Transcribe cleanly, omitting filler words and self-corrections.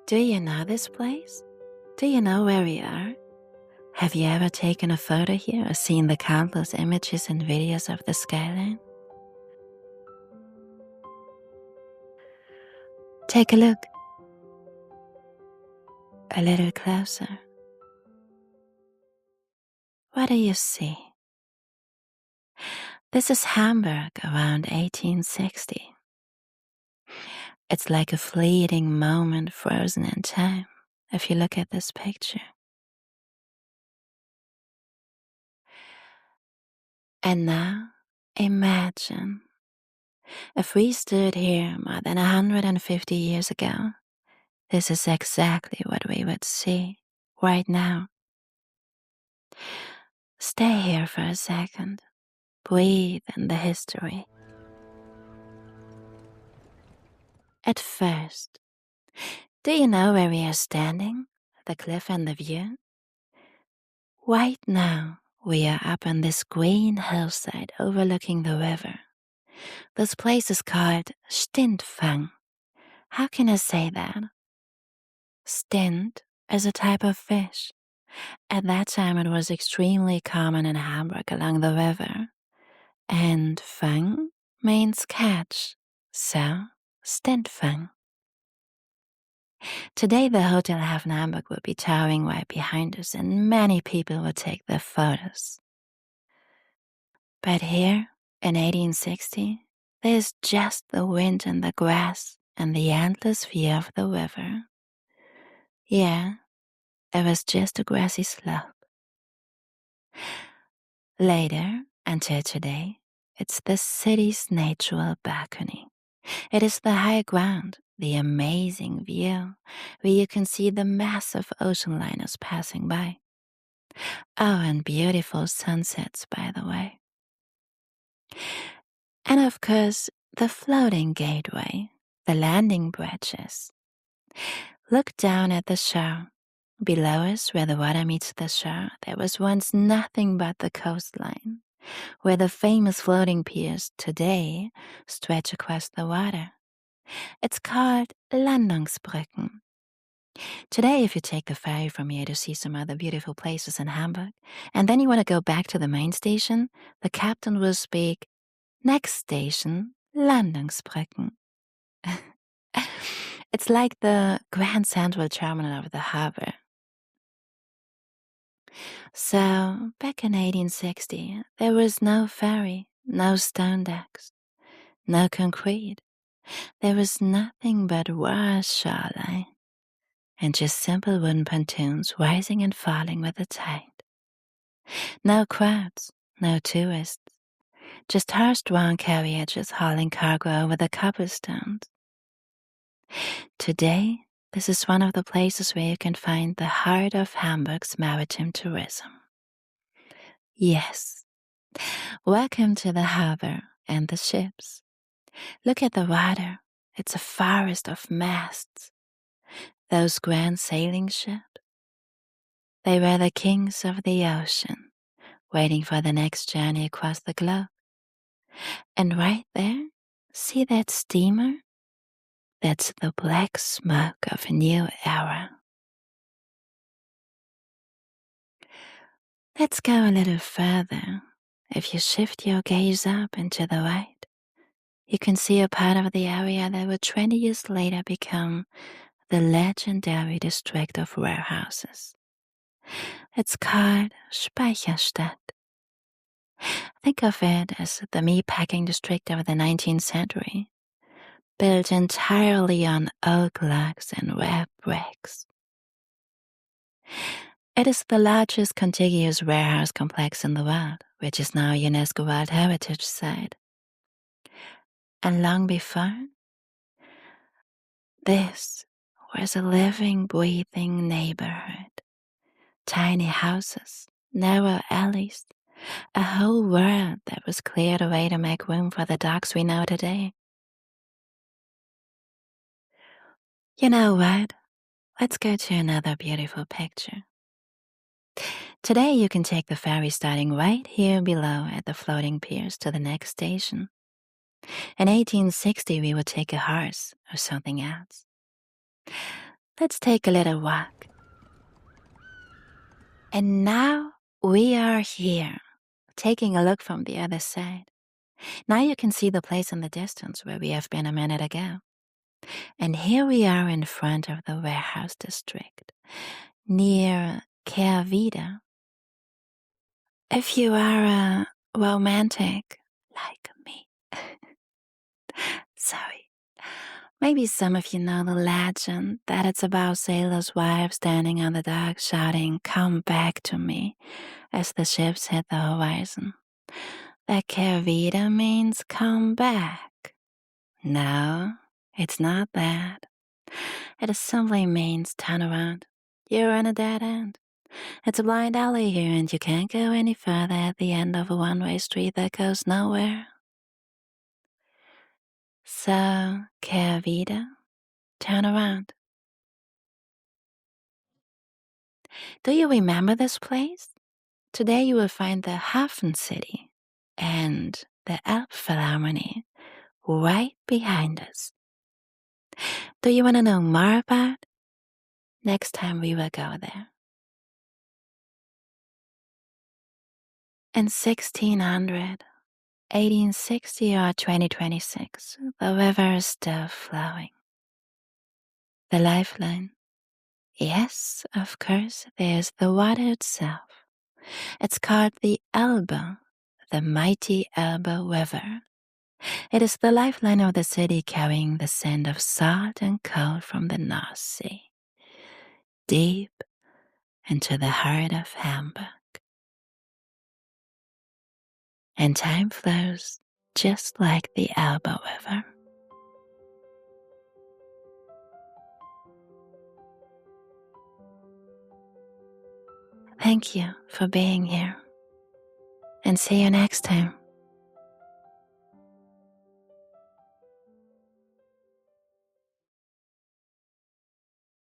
Do you know this place? Do you know where we are? Have you ever taken a photo here or seen the countless images and videos of the skyline? Take a look. A little closer. What do you see? This is Hamburg around 1860. It's like a fleeting moment frozen in time if you look at this picture. And now, imagine if we stood here more than 150 years ago, this is exactly what we would see right now. Stay here for a second. Breathe in the history. At first, do you know where we are standing? The cliff and the view? Right now, we are up on this green hillside overlooking the river. This place is called Stintfang. How can I say that? Stint is a type of fish. At that time, it was extremely common in Hamburg along the river. And fang means catch, so Stintfang. Today, the Hotel Hafen Hamburg will be towering right behind us, and many people will take their photos. But here, in 1860, there's just the wind and the grass and the endless view of the river. Yeah, it was just a grassy slope. Later, until today, it's the city's natural balcony. It is the high ground, the amazing view, where you can see the massive ocean liners passing by. Oh, and beautiful sunsets, by the way. And of course, the floating gateway, the landing bridges. Look down at the shore. Below us, where the water meets the shore, there was once nothing but the coastline, where the famous floating piers today stretch across the water. It's called Landungsbrücken. Today, if you take the ferry from here to see some other beautiful places in Hamburg, and then you want to go back to the main station, the captain will speak, "Next station, Landungsbrücken." It's like the Grand Central Terminal of the harbor. So, back in 1860, there was no ferry, no stone decks, no concrete. There was nothing but raw shoreline, and just simple wooden pontoons rising and falling with the tide. No crowds, no tourists, just horse-drawn carriages hauling cargo over the cobblestones. Today, this is one of the places where you can find the heart of Hamburg's maritime tourism. Yes, welcome to the harbor and the ships. Look at the water. It's a forest of masts. Those grand sailing ships. They were the kings of the ocean, waiting for the next journey across the globe. And right there, see that steamer? That's the black smoke of a new era. Let's go a little further. If you shift your gaze up and to the right, you can see a part of the area that will 20 years later become the legendary district of warehouses. It's called Speicherstadt. Think of it as the meatpacking district of the 19th century, built entirely on oak logs and red bricks. It is the largest contiguous warehouse complex in the world, which is now a UNESCO World Heritage Site. And long before, this was a living, breathing neighborhood. Tiny houses, narrow alleys, a whole world that was cleared away to make room for the docks we know today. You know what? Let's go to another beautiful picture. Today you can take the ferry starting right here below at the floating piers to the next station. In 1860 we would take a horse or something else. let's take a little walk. And now we are here, taking a look from the other side. Now you can see the place in the distance where we have been a minute ago. And here we are in front of the warehouse district, near Kehrwieder. If you are a romantic like me, sorry, maybe some of you know the legend that it's about sailors' wives standing on the dock shouting, "Come back to me," as the ships hit the horizon. That Kehrwieder means come back. No, it's not that. It simply means turn around. You're in a dead end. It's a blind alley here and you can't go any further at the end of a one-way street that goes nowhere. So, Kehrwieder, turn around. Do you remember this place? Today you will find the Hafen City and the Elbphilharmonie right behind us. Do you want to know more about? Next time we will go there. In 1600, 1860 or 2026, the river is still flowing. The lifeline. Yes, of course, there's the water itself. It's called the Elbe, the mighty Elbe River. It is the lifeline of the city, carrying the scent of salt and coal from the North Sea, deep into the heart of Hamburg. And time flows just like the Elbe River. Thank you for being here, and see you next time.